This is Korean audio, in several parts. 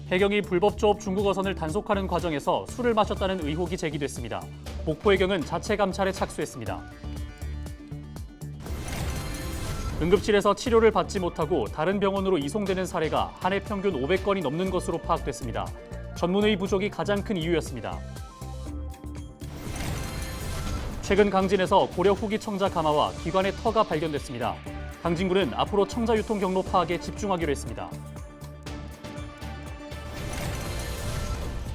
해경이 불법 조업 중국 어선을 단속하는 과정에서 술을 마셨다는 의혹이 제기됐습니다. 목포 해경은 자체 감찰에 착수했습니다. 응급실에서 치료를 받지 못하고 다른 병원으로 이송되는 사례가 한 해 평균 500건이 넘는 것으로 파악됐습니다. 전문의 부족이 가장 큰 이유였습니다. 최근 강진에서 고려 후기 청자 가마와 기관의 터가 발견됐습니다. 강진군은 앞으로 청자 유통 경로 파악에 집중하기로 했습니다.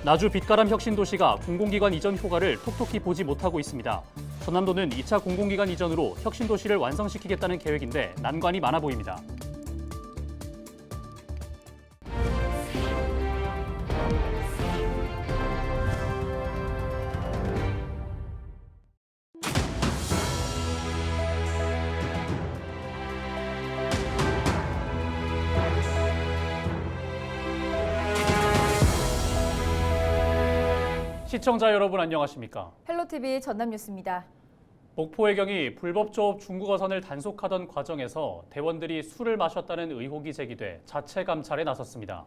나주 빛가람 혁신도시가 공공기관 이전 효과를 톡톡히 보지 못하고 있습니다. 전남도는 2차 공공기관 이전으로 혁신도시를 완성시키겠다는 계획인데 난관이 많아 보입니다. 시청자 여러분 안녕하십니까? 헬로티비 전남뉴스입니다. 목포 해경이 불법 조업 중국 어선을 단속하던 과정에서 대원들이 술을 마셨다는 의혹이 제기돼 자체 감찰에 나섰습니다.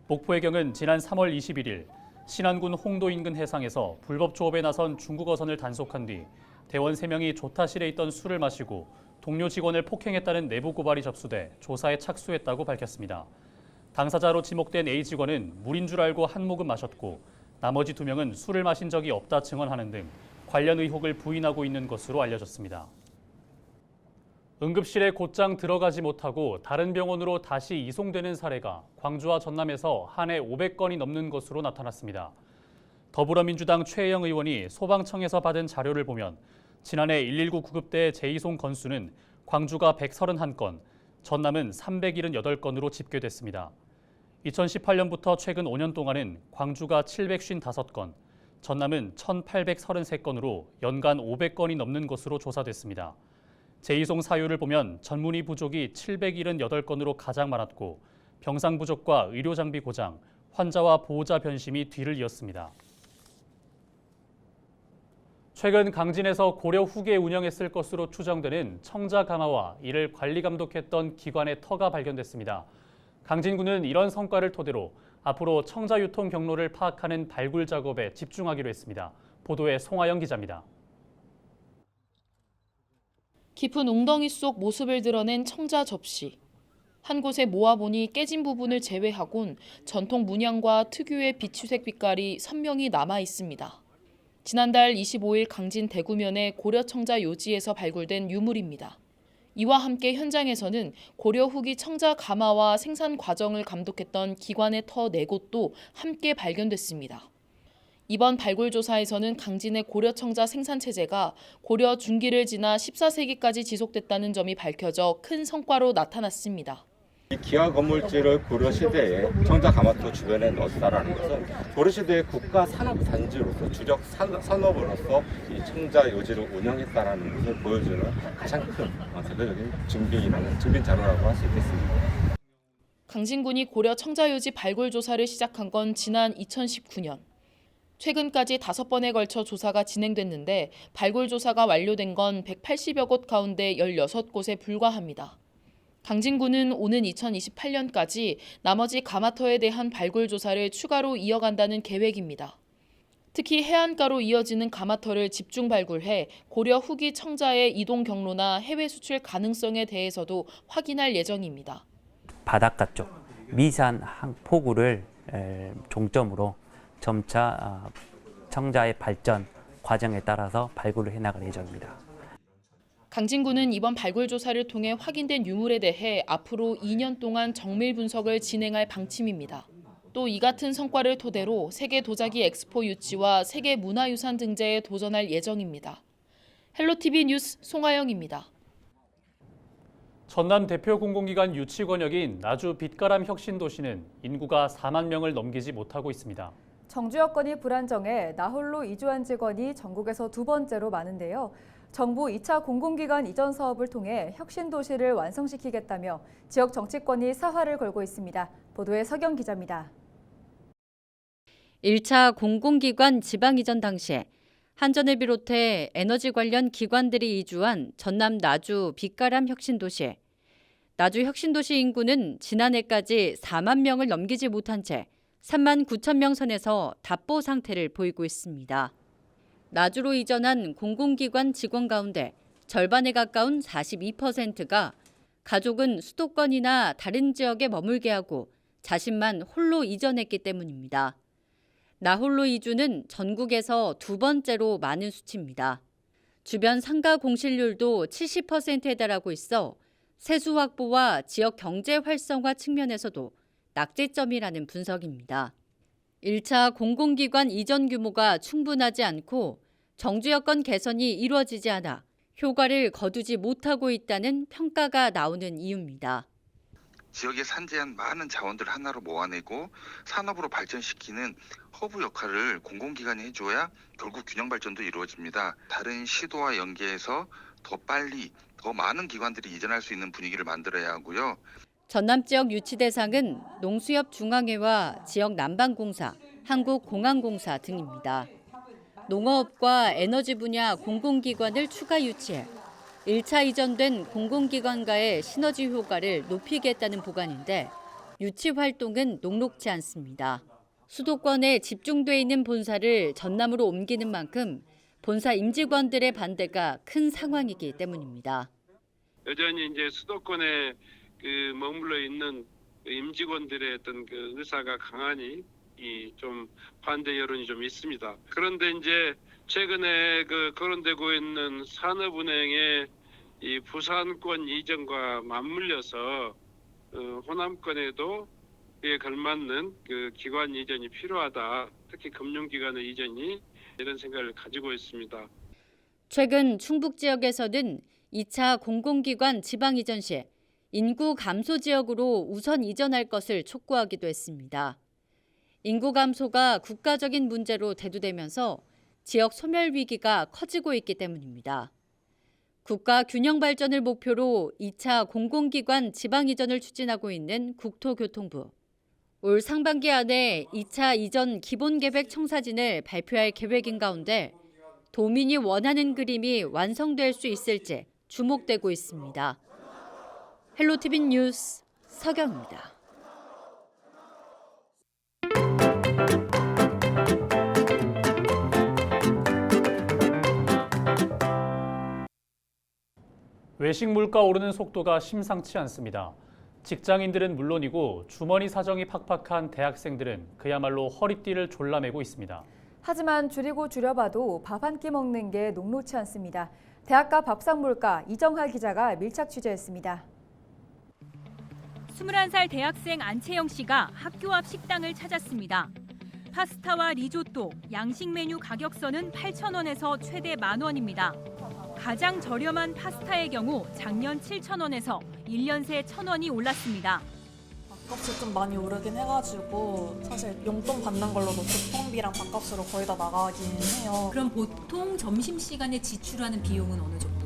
목포 해경은 지난 3월 21일 신안군 홍도 인근 해상에서 불법 조업에 나선 중국 어선을 단속한 뒤 대원 3명이 조타실에 있던 술을 마시고 동료 직원을 폭행했다는 내부 고발이 접수돼 조사에 착수했다고 밝혔습니다. 당사자로 지목된 A 직원은 물인 줄 알고 한 모금 마셨고 나머지 2명은 술을 마신 적이 없다 증언하는 등 관련 의혹을 부인하고 있는 것으로 알려졌습니다. 응급실에 곧장 들어가지 못하고 다른 병원으로 다시 이송되는 사례가 광주와 전남에서 한 해 500건이 넘는 것으로 나타났습니다. 더불어민주당 최혜영 의원이 소방청에서 받은 자료를 보면 지난해 119 구급대 재이송 건수는 광주가 131건, 전남은 378건으로 집계됐습니다. 2018년부터 최근 5년 동안은 광주가 755건, 전남은 1,833건으로 연간 500건이 넘는 것으로 조사됐습니다. 재이송 사유를 보면 전문의 부족이 778건으로 가장 많았고 병상 부족과 의료 장비 고장, 환자와 보호자 변심이 뒤를 이었습니다. 최근 강진에서 고려 후기에 운영했을 것으로 추정되는 청자 가마와 이를 관리 감독했던 기관의 터가 발견됐습니다. 강진군은 이런 성과를 토대로 앞으로 청자 유통 경로를 파악하는 발굴 작업에 집중하기로 했습니다. 보도에 송하영 기자입니다. 깊은 웅덩이 속 모습을 드러낸 청자 접시. 한 곳에 모아보니 깨진 부분을 제외하곤 전통 문양과 특유의 비추색 빛깔이 선명히 남아 있습니다. 지난달 25일 강진 대구면의 고려청자 요지에서 발굴된 유물입니다. 이와 함께 현장에서는 고려 후기 청자 가마와 생산 과정을 감독했던 기관의 터 4곳도 함께 발견됐습니다. 이번 발굴 조사에서는 강진의 고려 청자 생산 체제가 고려 중기를 지나 14세기까지 지속됐다는 점이 밝혀져 큰 성과로 나타났습니다. 이 기하 건물지를 고려 시대에 청자 가마터 주변에 넣었다라는 것은 고려 시대의 국가 산업 단지로서 주력 산업으로서 이 청자 요지를 운영했다라는 것을 보여주는 가장 큰 대표적인 증빙 자료라고 할 수 있겠습니다. 강진군이 고려 청자 요지 발굴 조사를 시작한 건 지난 2019년. 최근까지 5번에 걸쳐 조사가 진행됐는데 발굴 조사가 완료된 건 180여 곳 가운데 16곳에 불과합니다. 강진군은 오는 2028년까지 나머지 가마터에 대한 발굴 조사를 추가로 이어간다는 계획입니다. 특히 해안가로 이어지는 가마터를 집중 발굴해 고려 후기 청자의 이동 경로나 해외 수출 가능성에 대해서도 확인할 예정입니다. 바닷가 쪽 미산 포구를 종점으로 점차 청자의 발전 과정에 따라서 발굴을 해나갈 예정입니다. 강진군은 이번 발굴 조사를 통해 확인된 유물에 대해 앞으로 2년 동안 정밀 분석을 진행할 방침입니다. 또 이 같은 성과를 토대로 세계 도자기 엑스포 유치와 세계 문화유산 등재에 도전할 예정입니다. 헬로티비 뉴스 송하영입니다. 전남 대표 공공기관 유치 권역인 나주 빛가람 혁신도시는 인구가 4만 명을 넘기지 못하고 있습니다. 정주 여건이 불안정해 나홀로 이주한 직원이 전국에서 2번째로 많은데요. 정부 2차 공공기관 이전 사업을 통해 혁신도시를 완성시키겠다며 지역 정치권이 사활을 걸고 있습니다. 보도에 서경 기자입니다. 1차 공공기관 지방 이전 당시에 한전을 비롯해 에너지 관련 기관들이 이주한 전남 나주 빛가람 혁신도시. 나주 혁신도시 인구는 지난해까지 4만 명을 넘기지 못한 채 3만 9천 명 선에서 답보 상태를 보이고 있습니다. 나주로 이전한 공공기관 직원 가운데 절반에 가까운 42%가 가족은 수도권이나 다른 지역에 머물게 하고 자신만 홀로 이전했기 때문입니다. 나홀로 이주는 전국에서 두 번째로 많은 수치입니다. 주변 상가 공실률도 70%에 달하고 있어 세수 확보와 지역 경제 활성화 측면에서도 낙제점이라는 분석입니다. 1차 공공기관 이전 규모가 충분하지 않고 정주 여건 개선이 이루어지지 않아 효과를 거두지 못하고 있다는 평가가 나오는 이유입니다. 지역에 산재한 많은 자원들을 하나로 모아내고 산업으로 발전시키는 허브 역할을 공공기관이 해줘야 결국 균형 발전도 이루어집니다. 다른 시도와 연계해서 더 빨리 더 많은 기관들이 이전할 수 있는 분위기를 만들어야 하고요. 전남 지역 유치 대상은 농수협 중앙회와 지역 난방공사, 한국공항공사 등입니다. 농어업과 에너지 분야 공공기관을 추가 유치해 1차 이전된 공공기관과의 시너지 효과를 높이겠다는 보관인데 유치 활동은 녹록지 않습니다. 수도권에 집중돼 있는 본사를 전남으로 옮기는 만큼 본사 임직원들의 반대가 큰 상황이기 때문입니다. 여전히 이제 수도권에 머물러 있는 임직원들의 어떤 의사가 강하니 좀 반대 여론이 좀 있습니다. 그런데 이제 최근에 거론되고 있는 산업은행의 이 부산권 이전과 맞물려서 호남권에도 그에 걸맞는 기관 이전이 필요하다. 특히 금융기관의 이전이 이런 생각을 가지고 있습니다. 최근 충북 지역에서는 2차 공공기관 지방 이전 시 인구 감소 지역으로 우선 이전할 것을 촉구하기도 했습니다. 인구 감소가 국가적인 문제로 대두되면서 지역 소멸 위기가 커지고 있기 때문입니다. 국가 균형 발전을 목표로 2차 공공기관 지방 이전을 추진하고 있는 국토교통부. 올 상반기 안에 2차 이전 기본계획 청사진을 발표할 계획인 가운데 도민이 원하는 그림이 완성될 수 있을지 주목되고 있습니다. 헬로티비 뉴스 서경입니다. 외식 물가 오르는 속도가 심상치 않습니다. 직장인들은 물론이고 주머니 사정이 팍팍한 대학생들은 그야말로 허리띠를 졸라매고 있습니다. 하지만 줄이고 줄여봐도 밥 한 끼 먹는 게 녹록지 않습니다. 대학가 밥상 물가 이정하 기자가 밀착 취재했습니다. 21살 대학생 안채영 씨가 학교 앞 식당을 찾았습니다. 파스타와 리조또, 양식 메뉴 가격선은 8,000원에서 최대 10,000원입니다. 가장 저렴한 파스타의 경우 작년 7,000원에서 1년 새 1,000원이 올랐습니다. 밥값이 좀 많이 오르긴 해가지고 사실 용돈 받는 걸로도 교통비랑 밥값으로 거의 다 나가긴 해요. 그럼 보통 점심시간에 지출하는 비용은 어느 정도?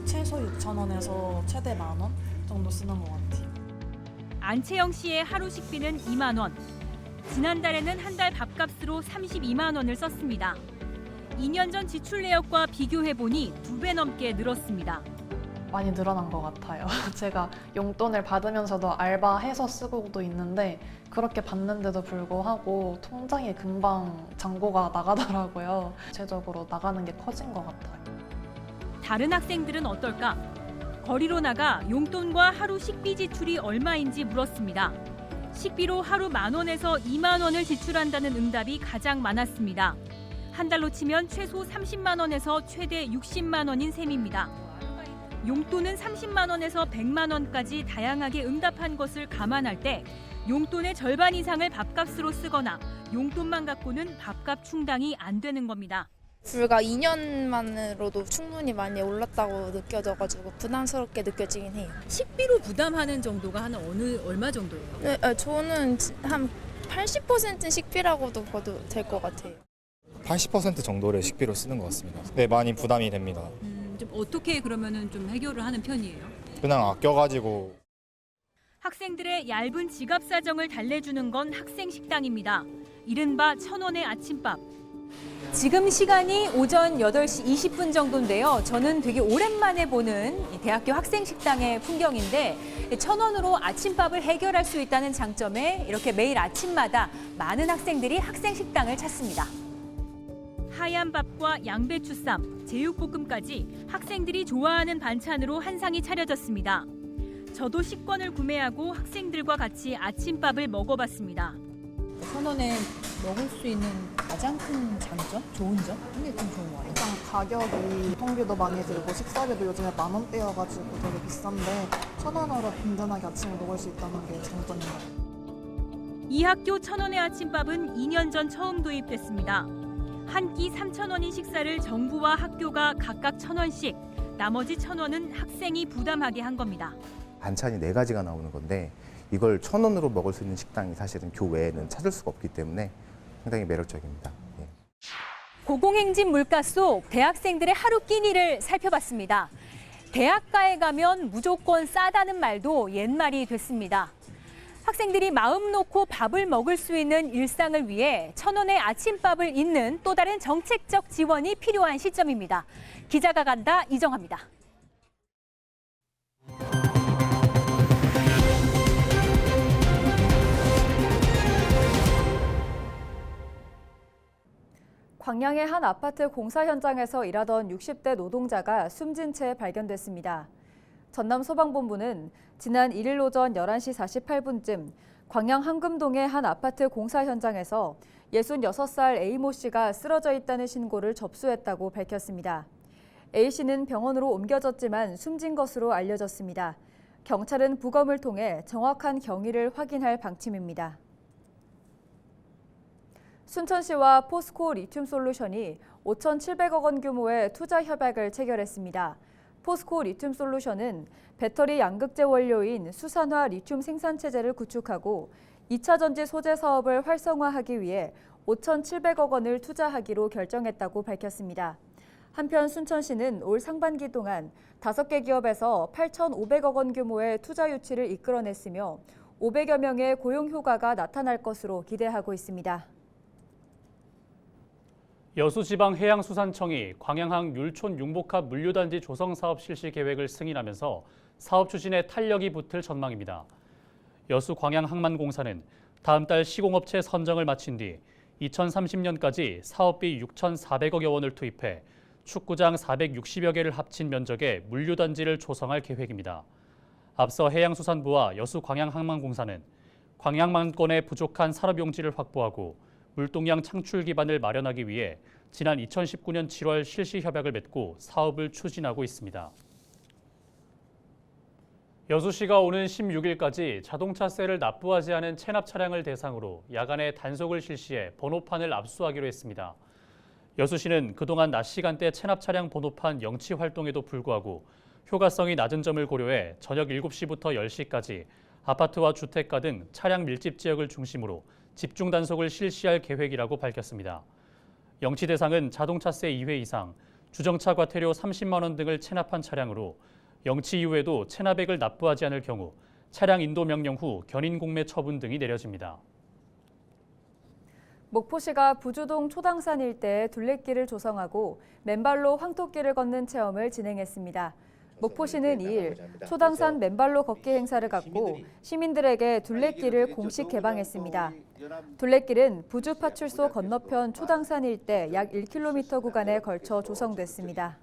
최소 6,000원에서 최대 10,000원 정도 쓰는 것 같아요. 안채영 씨의 하루 식비는 2만 원. 지난달에는 한 달 밥값으로 32만 원을 썼습니다. 2년 전 지출 내역과 비교해보니 2배 넘게 늘었습니다. 많이 늘어난 것 같아요. 제가 용돈을 받으면서도 알바해서 쓰고도 있는데 그렇게 받는데도 불구하고 통장에 금방 잔고가 나가더라고요. 구체적으로 나가는 게 커진 것 같아요. 다른 학생들은 어떨까? 거리로 나가 용돈과 하루 식비 지출이 얼마인지 물었습니다. 식비로 하루 10,000원에서 2만 원을 지출한다는 응답이 가장 많았습니다. 한 달로 치면 최소 30만 원에서 최대 60만 원인 셈입니다. 용돈은 30만 원에서 100만 원까지 다양하게 응답한 것을 감안할 때 용돈의 절반 이상을 밥값으로 쓰거나 용돈만 갖고는 밥값 충당이 안 되는 겁니다. 불과 2년만으로도 충분히 많이 올랐다고 느껴져가지고 부담스럽게 느껴지긴 해요. 식비로 부담하는 정도가 얼마 정도예요? 네, 저는 한 80% 식비라고도 봐도 될 것 같아요. 80% 정도를 식비로 쓰는 것 같습니다. 네, 많이 부담이 됩니다. 좀 어떻게 그러면은 좀 해결을 하는 편이에요? 그냥 아껴가지고. 학생들의 얇은 지갑 사정을 달래주는 건 학생 식당입니다. 이른바 1,000원의 아침밥. 지금 시간이 오전 8시 20분 정도인데요. 저는 되게 오랜만에 보는 이 대학교 학생 식당의 풍경인데 1,000원으로 아침밥을 해결할 수 있다는 장점에 이렇게 매일 아침마다 많은 학생들이 학생 식당을 찾습니다. 하얀 밥과 양배추쌈, 제육볶음까지 학생들이 좋아하는 반찬으로 한 상이 차려졌습니다. 저도 식권을 구매하고 학생들과 같이 아침밥을 먹어봤습니다. 1,000원에 먹을 수 있는 가장 큰 장점? 좋은 점? 이게 좀 좋은 거 같아요. 일단 가격이 교통비도 많이 들고 식사비도 요즘에 10,000원대여가지고 되게 비싼데 1,000원으로 든든하게 아침을 먹을 수 있다는 게 장점인 것 같아요. 이 학교 1,000원의 아침밥은 2년 전 처음 도입됐습니다. 한 끼 3,000원인 식사를 정부와 학교가 각각 1,000원씩, 나머지 1,000원은 학생이 부담하게 한 겁니다. 반찬이 4가지가 나오는 건데 이걸 1,000원으로 먹을 수 있는 식당이 사실은 교외에는 찾을 수가 없기 때문에 상당히 매력적입니다. 예. 고공행진 물가 속 대학생들의 하루 끼니를 살펴봤습니다. 대학가에 가면 무조건 싸다는 말도 옛말이 됐습니다. 학생들이 마음 놓고 밥을 먹을 수 있는 일상을 위해 1,000원의 아침밥을 잇는 또 다른 정책적 지원이 필요한 시점입니다. 기자가 간다, 이정합니다. 광양의 한 아파트 공사 현장에서 일하던 60대 노동자가 숨진 채 발견됐습니다. 전남소방본부는 지난 1일 오전 11시 48분쯤 광양 한금동의 한 아파트 공사 현장에서 66살 A모 씨가 쓰러져 있다는 신고를 접수했다고 밝혔습니다. A 씨는 병원으로 옮겨졌지만 숨진 것으로 알려졌습니다. 경찰은 부검을 통해 정확한 경위를 확인할 방침입니다. 순천시와 포스코 리튬솔루션이 5,700억 원 규모의 투자 협약을 체결했습니다. 포스코 리튬솔루션은 배터리 양극재 원료인 수산화 리튬 생산 체제를 구축하고 2차 전지 소재 사업을 활성화하기 위해 5,700억 원을 투자하기로 결정했다고 밝혔습니다. 한편 순천시는 올 상반기 동안 5개 기업에서 8,500억 원 규모의 투자 유치를 이끌어냈으며 500여 명의 고용 효과가 나타날 것으로 기대하고 있습니다. 여수지방해양수산청이 광양항 율촌 융복합 물류단지 조성 사업 실시 계획을 승인하면서 사업 추진에 탄력이 붙을 전망입니다. 여수 광양항만공사는 다음 달 시공업체 선정을 마친 뒤 2030년까지 사업비 6,400억여 원을 투입해 축구장 460여 개를 합친 면적의 물류단지를 조성할 계획입니다. 앞서 해양수산부와 여수광양항만공사는 광양만권의 부족한 산업용지를 확보하고 물동량 창출 기반을 마련하기 위해 지난 2019년 7월 실시 협약을 맺고 사업을 추진하고 있습니다. 여수시가 오는 16일까지 자동차세를 납부하지 않은 체납 차량을 대상으로 야간에 단속을 실시해 번호판을 압수하기로 했습니다. 여수시는 그동안 낮 시간대 체납 차량 번호판 영치 활동에도 불구하고 효과성이 낮은 점을 고려해 저녁 7시부터 10시까지 아파트와 주택가 등 차량 밀집 지역을 중심으로 집중 단속을 실시할 계획이라고 밝혔습니다. 영치 대상은 자동차세 2회 이상, 주정차 과태료 30만 원 등을 체납한 차량으로 영치 이후에도 체납액을 납부하지 않을 경우 차량 인도 명령 후 견인 공매 처분 등이 내려집니다. 목포시가 부주동 초당산 일대에 둘레길을 조성하고 맨발로 황토길을 걷는 체험을 진행했습니다. 목포시는 2일 초당산 맨발로 걷기 행사를 갖고 시민들에게 둘레길을 공식 개방했습니다. 둘레길은 부주파출소 건너편 초당산 일대 약 1km 구간에 걸쳐 조성됐습니다.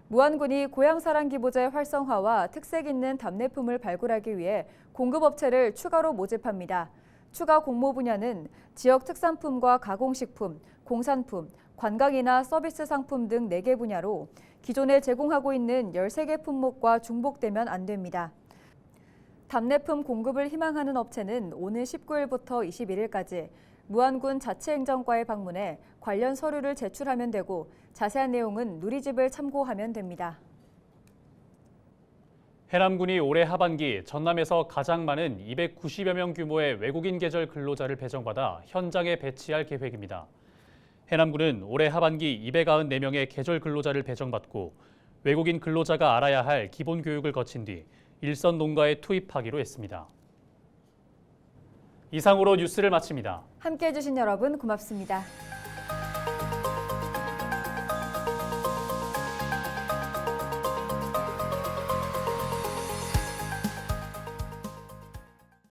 무안군이 고향사랑기부제 활성화와 특색 있는 답례품을 발굴하기 위해 공급업체를 추가로 모집합니다. 추가 공모 분야는 지역 특산품과 가공식품, 공산품, 관광이나 서비스 상품 등 4개 분야로 기존에 제공하고 있는 13개 품목과 중복되면 안 됩니다. 답례품 공급을 희망하는 업체는 오는 19일부터 21일까지 무안군 자치행정과에 방문해 관련 서류를 제출하면 되고 자세한 내용은 누리집을 참고하면 됩니다. 해남군이 올해 하반기 전남에서 가장 많은 290여 명 규모의 외국인 계절 근로자를 배정받아 현장에 배치할 계획입니다. 해남군은 올해 하반기 294명의 계절 근로자를 배정받고 외국인 근로자가 알아야 할 기본 교육을 거친 뒤 일선 농가에 투입하기로 했습니다. 이상으로 뉴스를 마칩니다. 함께해 주신 여러분 고맙습니다.